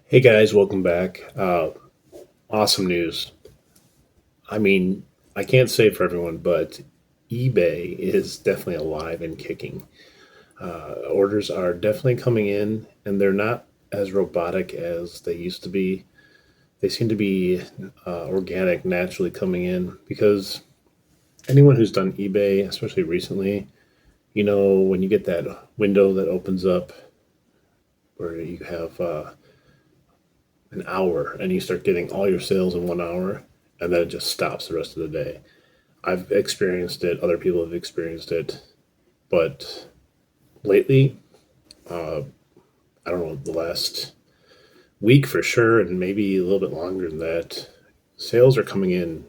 Hey guys, welcome back. Awesome news. I mean, I can't say for everyone, but eBay is definitely alive and kicking. Orders are definitely coming in, and they're not as robotic as they used to be. They seem to be organic, naturally coming in because anyone who's done eBay, especially recently, when you get that window that opens up where you have an hour and you start getting all your sales in 1 hour, and then it just stops the rest of the day. I've experienced it, other people have experienced it, but lately, I don't know, the last week for sure, and maybe a little bit longer than that, sales are coming in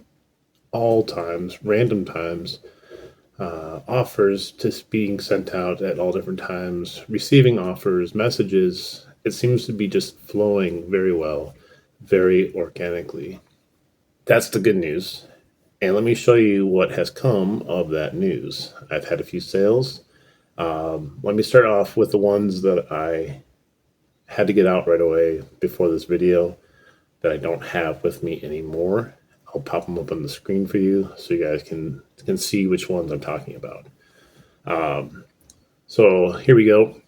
all times, random times, offers just being sent out at all different times, receiving offers, messages. It seems to be just flowing very well, very organically. That's the good news. And let me show you what has come of that news. I've had a few sales. Let me start off with the ones that I had to get out right away before this video that I don't have with me anymore. I'll pop them up on the screen for you so you guys can see which ones I'm talking about. So here we go.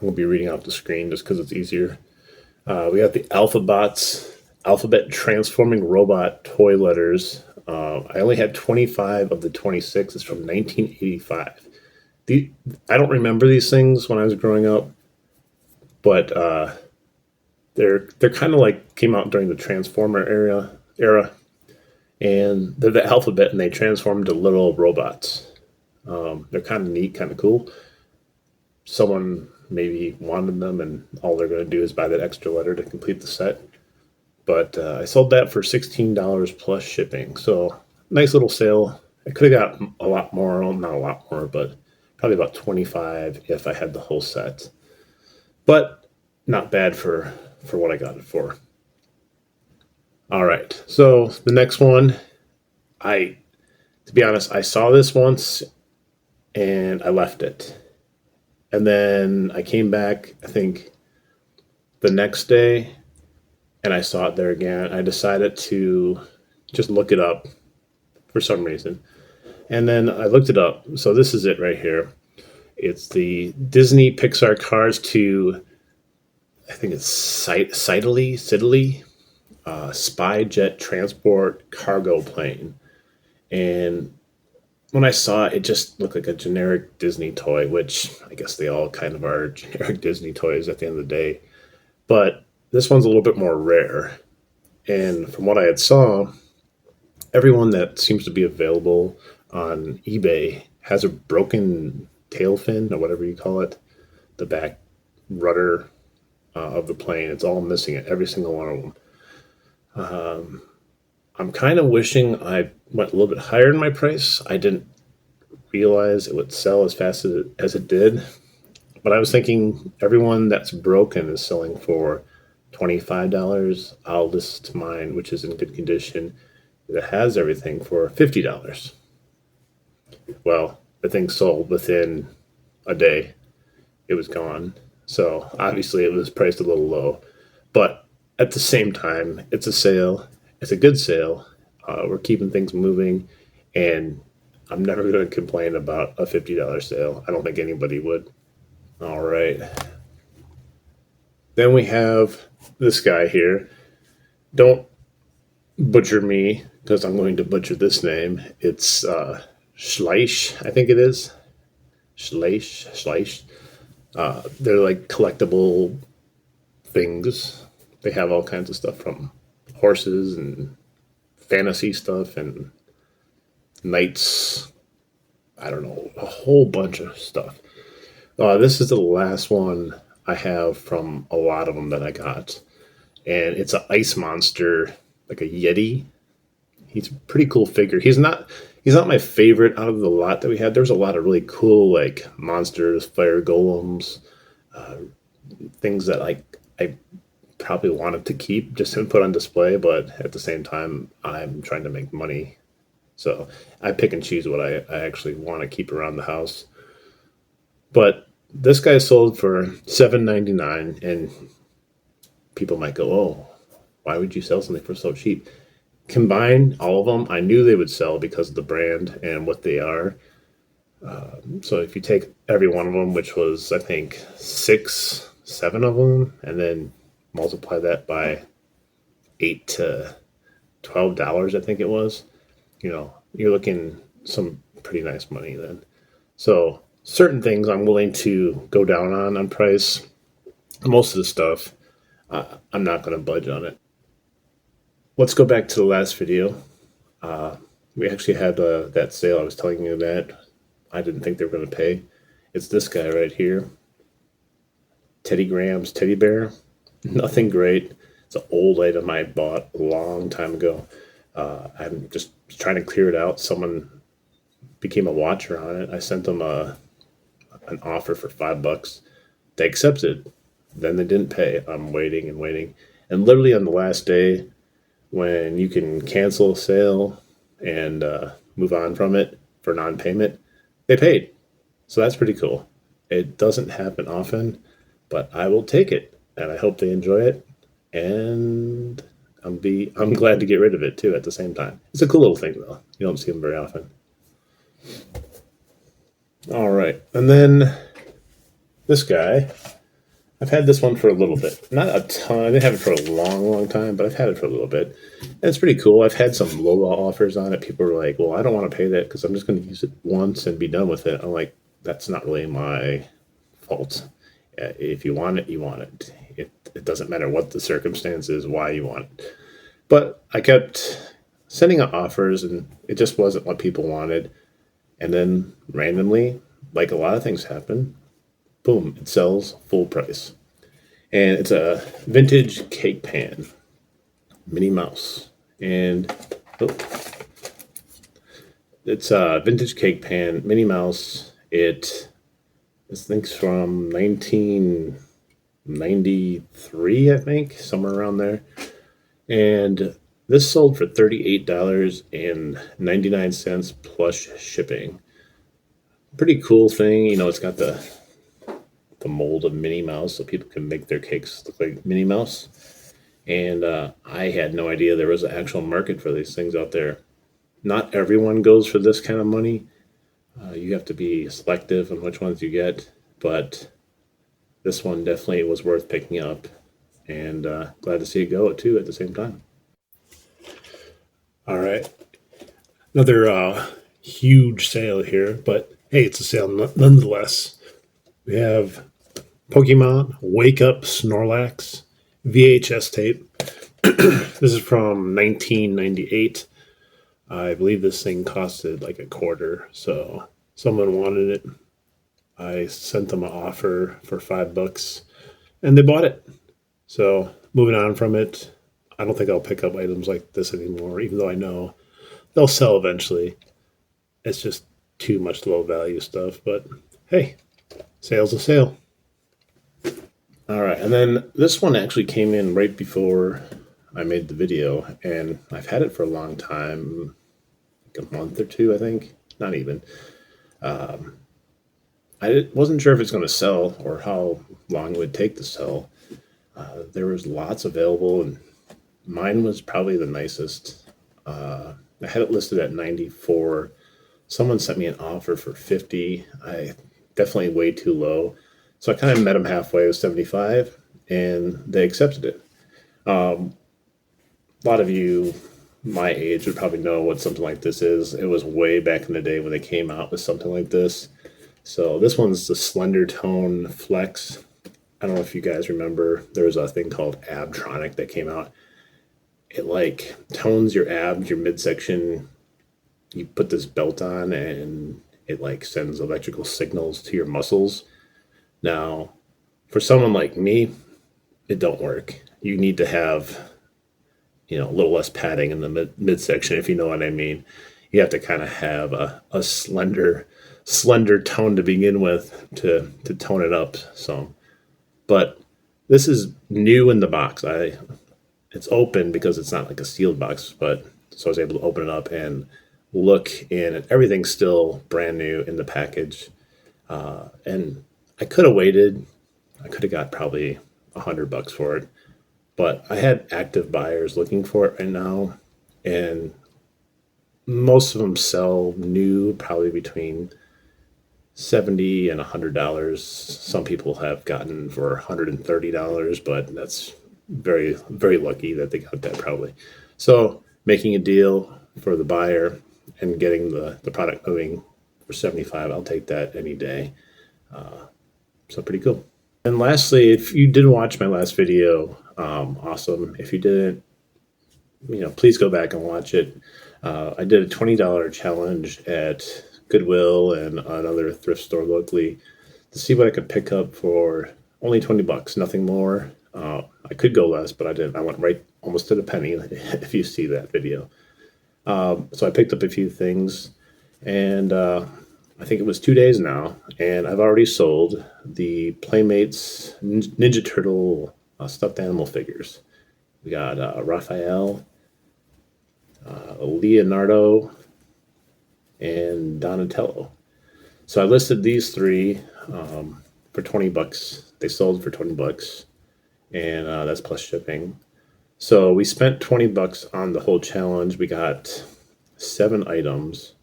We'll be reading off the screen just because it's easier. We got the alphabet transforming robot toy letters. I only had 25 of the 26. It's from 1985. I don't remember these things when I was growing up, but they're kind of like came out during the Transformer era, and they're the alphabet, and they transform to little robots. They're kind of neat, kind of cool. Someone maybe wanted them, and all they're going to do is buy that extra letter to complete the set. But I sold that for $16 plus shipping. So nice little sale. I could have got a lot more, well, not a lot more, but probably about 25 if I had the whole set. But not bad for what I got it for. All right. So the next one, I to be honest, I saw this once and I left it. And then I came back, I think the next day, and I saw it there again. I decided to just look it up for some reason. And then I looked it up. So this is it right here. It's the Disney Pixar Cars 2, I think it's Siddeley, Spy Jet Transport Cargo Plane. And when I saw it, it just looked like a generic Disney toy, which I guess they all kind of are generic Disney toys at the end of the day. But this one's a little bit more rare. And from what I had saw, everyone that seems to be available on eBay has a broken tail fin or whatever you call it, the back rudder of the plane. It's all missing it, every single one of them. I'm kind of wishing I went a little bit higher in my price. I didn't realize it would sell as fast as it did. But I was thinking everyone that's broken is selling for $25. I'll list mine, which is in good condition, that has everything for $50. Well, the thing sold within a day. It was gone. So obviously it was priced a little low. But at the same time, it's a sale. It's a good sale. We're keeping things moving. And I'm never going to complain about a $50 sale. I don't think anybody would. All right. Then we have this guy here. Don't butcher me because I'm going to butcher this name. It's Schleich, I think it is. Schleich. They're like collectible things. They have all kinds of stuff from horses and fantasy stuff and knights. I don't know, a whole bunch of stuff. This is the last one I have from a lot of them that I got. And it's an ice monster, like a Yeti. He's a pretty cool figure. He's not my favorite out of the lot that we had. There's a lot of really cool like monsters, fire golems, things that I probably wanted to keep just to put on display, but at the same time I'm trying to make money. So I pick and choose what I actually want to keep around the house. But this guy sold for $7.99 and people might go, oh, why would you sell something for so cheap? Combine all of them, I knew they would sell because of the brand and what they are. So if you take every one of them, which was I think six, seven of them, and then multiply that by $8 to $12, I think it was, you're looking some pretty nice money then. So certain things I'm willing to go down on price. Most of the stuff, I'm not going to budge on it. Let's go back to the last video. We actually had that sale I was telling you that I didn't think they were going to pay. It's this guy right here, Teddy Graham's teddy bear. Nothing great. It's an old item I bought a long time ago. I'm just trying to clear it out. Someone became a watcher on it. I sent them an offer for $5. They accepted. Then they didn't pay. I'm waiting and waiting. And literally on the last day, when you can cancel a sale and move on from it for non-payment, they paid. So that's pretty cool. It doesn't happen often, but I will take it, and I hope they enjoy it. And I'm glad to get rid of it too at the same time. It's a cool little thing though. You don't see them very often. All right, and then this guy, I've had this one for a little bit. Not a ton. I didn't have it for a long, long time, but I've had it for a little bit. And it's pretty cool. I've had some low offers on it. People were like, well, I don't want to pay that because I'm just going to use it once and be done with it. I'm like, that's not really my fault. If you want it, you want it. It doesn't matter what the circumstance is, why you want it. But I kept sending out offers, and it just wasn't what people wanted. And then randomly, like a lot of things happen, boom, it sells full price. And it's a vintage cake pan, Minnie Mouse. And it's a vintage cake pan, Minnie Mouse. This thing's from 1993, I think, somewhere around there. And this sold for $38.99 plus shipping. Pretty cool thing. It's got the mold of Minnie Mouse so people can make their cakes look like Minnie Mouse. And I had no idea there was an actual market for these things out there. Not everyone goes for this kind of money. You have to be selective on which ones you get, but this one definitely was worth picking up, and glad to see it go too at the same time. All right, another huge sale here, but hey, it's a sale nonetheless. We have Pokemon Wake Up Snorlax VHS tape. This is from 1998. I believe this thing costed like $0.25, so someone wanted it. I sent them an offer for $5, and they bought it. So moving on from it, I don't think I'll pick up items like this anymore, even though I know they'll sell eventually. It's just too much low value stuff, but hey, sale's a sale. All right, and then this one actually came in right before I made the video, and I've had it for a long time, like a month or two, I think, not even. I wasn't sure if it's going to sell or how long it would take to sell. There was lots available, and mine was probably the nicest. I had it listed at 94. Someone sent me an offer for 50. I definitely way too low. So I kind of met them halfway with 75, and they accepted it. A lot of you my age would probably know what something like this is. It was way back in the day when they came out with something like this. So this one's the Slender Tone Flex. I don't know if you guys remember, there was a thing called Abtronic that came out. It like tones your abs, your midsection. You put this belt on and it like sends electrical signals to your muscles. Now, for someone like me, it don't work. You need to have, a little less padding in the midsection, if you know what I mean. You have to kind of have a slender tone to begin with to tone it up some. But this is new in the box. It's open because it's not like a sealed box, but so I was able to open it up and look in, and everything's still brand new in the package. And I could have waited. I could have got probably $100 for it, But I had active buyers looking for it right now, and most of them sell new probably between 70 and $100. Some people have gotten for $130, but that's very, very lucky that they got that probably. So making a deal for the buyer and getting the product moving for 75, I'll take that any day. So pretty cool. And lastly, if you did watch my last video, awesome. If you didn't, please go back and watch it. I did a $20 challenge at Goodwill and another thrift store locally to see what I could pick up for only $20, nothing more. I could go less, but I didn't. I went right almost to the penny if you see that video. So I picked up a few things, and I think it was 2 days now, and I've already sold the Playmates Ninja Turtle stuffed animal figures. We got Raphael, Leonardo, and Donatello. So I listed these three for $20. They sold for $20, and that's plus shipping. So we spent $20 on the whole challenge. We got 7 items,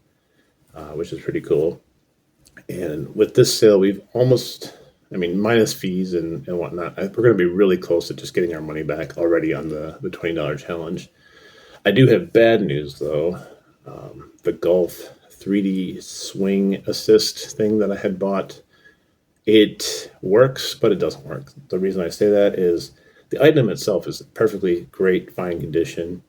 which is pretty cool. And with this sale, we've almost, minus fees and whatnot, we're going to be really close to just getting our money back already on the $20 challenge. I do have bad news, though. The Golf 3D Swing Assist thing that I had bought, it works, but it doesn't work. The reason I say that is the item itself is perfectly great, fine condition,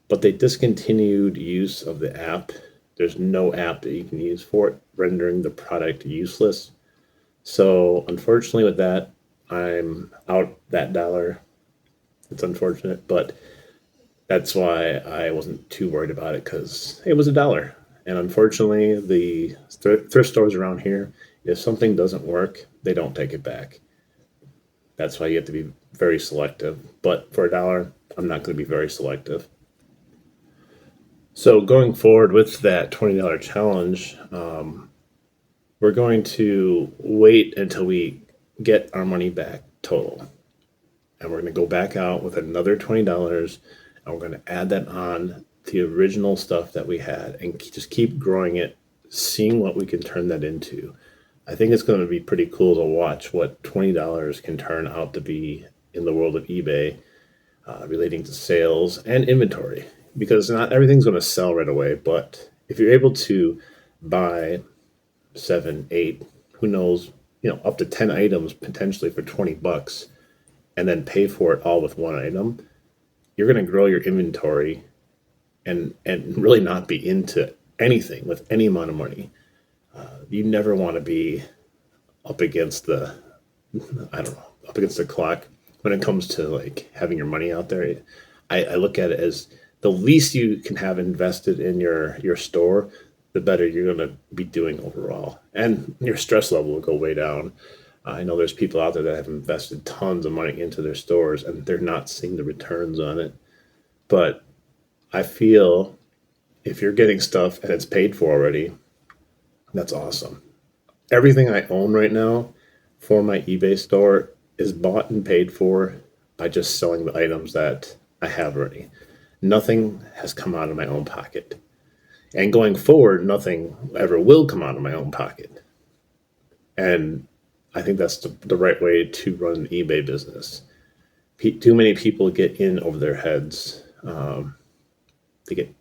but they discontinued use of the app. There's no app that you can use for it, rendering the product useless. So unfortunately with that, I'm out that dollar. It's unfortunate, but that's why I wasn't too worried about it, because it was $1. And unfortunately, the thrift stores around here, if something doesn't work, they don't take it back. That's why you have to be very selective. But for $1, I'm not going to be very selective. So going forward with that $20 challenge, we're going to wait until we get our money back total. And we're going to go back out with another $20, and we're going to add that on the original stuff that we had and just keep growing it, seeing what we can turn that into. I think it's going to be pretty cool to watch what $20 can turn out to be in the world of eBay, relating to sales and inventory, because not everything's going to sell right away. But if you're able to buy 7, 8, who knows, up to 10 items potentially for $20, and then pay for it all with one item, you're going to grow your inventory and really not be into anything with any amount of money. You never want to be up against up against the clock when it comes to like having your money out there. I look at it as the least you can have invested in your store, the better you're going to be doing overall. And your stress level will go way down. I know there's people out there that have invested tons of money into their stores and they're not seeing the returns on it. But I feel if you're getting stuff and it's paid for already, that's awesome. Everything I own right now for my eBay store is bought and paid for by just selling the items that I have already. Nothing has come out of my own pocket. And going forward, nothing ever will come out of my own pocket. And I think that's the right way to run an eBay business. Too many people get in over their heads. They get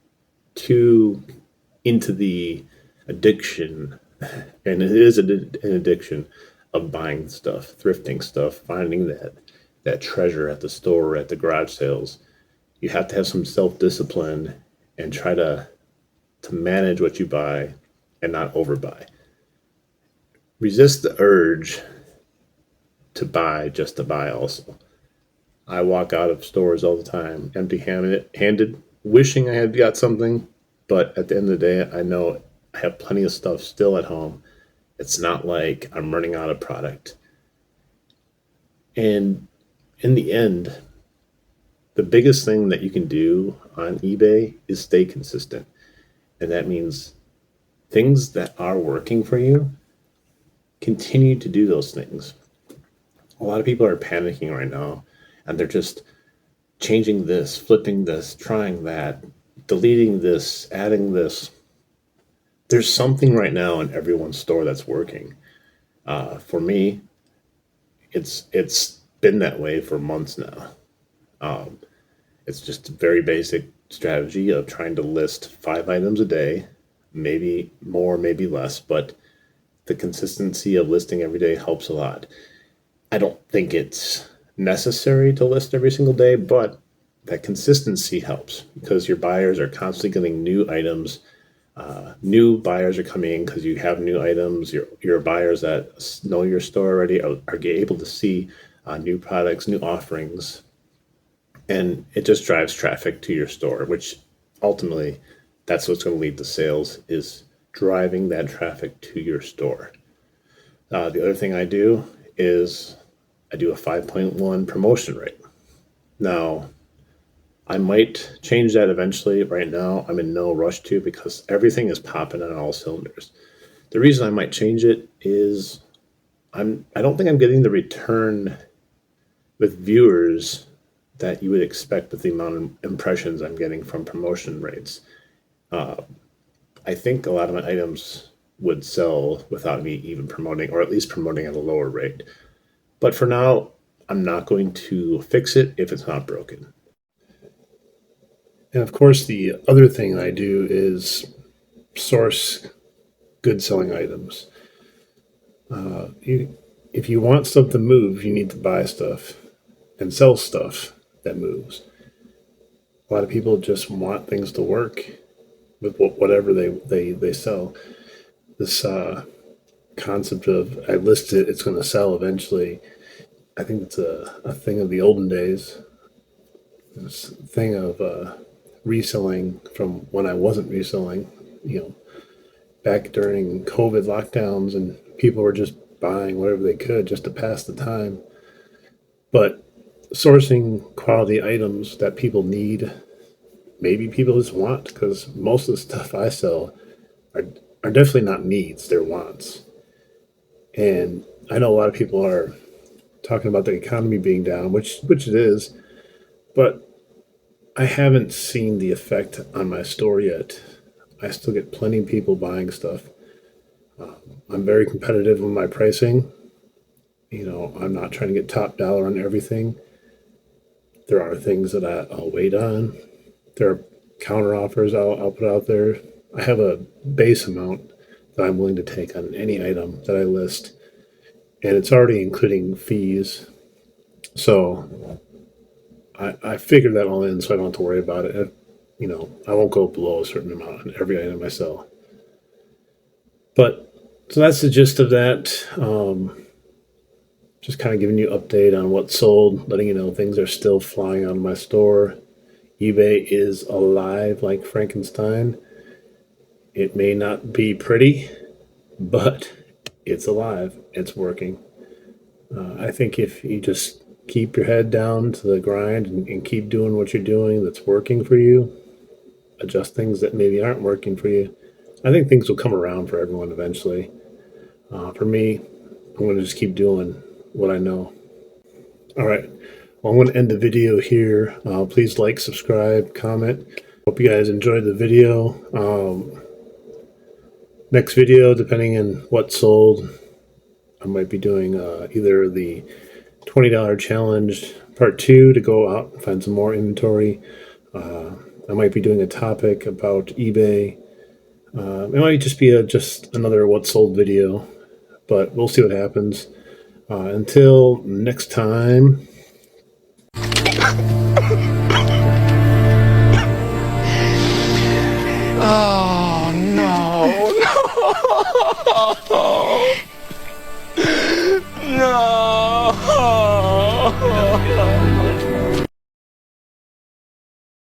too into the addiction, and it is an addiction of buying stuff, thrifting stuff, finding that treasure at the store, at the garage sales. You have to have some self-discipline and try to manage what you buy and not overbuy. Resist the urge to buy just to buy also. I walk out of stores all the time empty-handed, wishing I had got something, but at the end of the day, I know I have plenty of stuff still at home. It's not like I'm running out of product. And in the end, the biggest thing that you can do on eBay is stay consistent. And that means things that are working for you, continue to do those things. A lot of people are panicking right now, and they're just changing this, flipping this, trying that, deleting this, adding this. There's something right now in everyone's store that's working. For me, it's been that way for months now. It's just a very basic strategy of trying to list 5 items a day, maybe more, maybe less, but the consistency of listing every day helps a lot. I don't think it's necessary to list every single day, but that consistency helps because your buyers are constantly getting new items. New buyers are coming in because you have new items. Your buyers that know your store already are able to see new products, new offerings, and it just drives traffic to your store, which ultimately that's what's going to lead to sales is driving that traffic to your store. The other thing I do is I do a 5.1 promotion rate. Now, I might change that eventually. Right now, I'm in no rush to because everything is popping on all cylinders. The reason I might change it is I don't think I'm getting the return with viewers that you would expect with the amount of impressions I'm getting from promotion rates. I think a lot of my items would sell without me even promoting, or at least promoting at a lower rate. But for now, I'm not going to fix it if it's not broken. And of course, the other thing I do is source good selling items. If you want stuff to move, you need to buy stuff and sell stuff that moves. A lot of people just want things to work with whatever they sell. This concept of I list it, it's going to sell eventually. I think it's a thing of the olden days. This thing of reselling from when I wasn't reselling, you know, back during COVID lockdowns, and people were just buying whatever they could just to pass the time. But sourcing quality items that people need, maybe people just want, because most of the stuff I sell are definitely not needs, they're wants. And I know a lot of people are talking about the economy being down, which it is, but I haven't seen the effect on my store yet. I still get plenty of people buying stuff. I'm very competitive with my pricing. You know, I'm not trying to get top dollar on everything. There are things that I'll wait on. There are counter offers I'll put out there. I have a base amount that I'm willing to take on any item that I list, and it's already including fees. So I figured that all in, so I don't have to worry about it. You know, I won't go below a certain amount on every item I sell. But so that's the gist of that. Just kind of giving you update on what's sold, letting you know things are still flying out of my store. eBay is alive like Frankenstein. It may not be pretty, but it's alive. It's working. I think if you just keep your head down to the grind and keep doing what you're doing that's working for you, adjust things that maybe aren't working for you, I think things will come around for everyone eventually. For me, I'm going to just keep doing what I know. All right. Well, I'm going to end the video here. Please like, subscribe, comment. Hope you guys enjoyed the video. Next video, depending on what sold, I might be doing either the $20 challenge part 2 to go out and find some more inventory. I might be doing a topic about eBay. It might just be just another what sold video, but we'll see what happens. Until next time. Oh, no, no, no.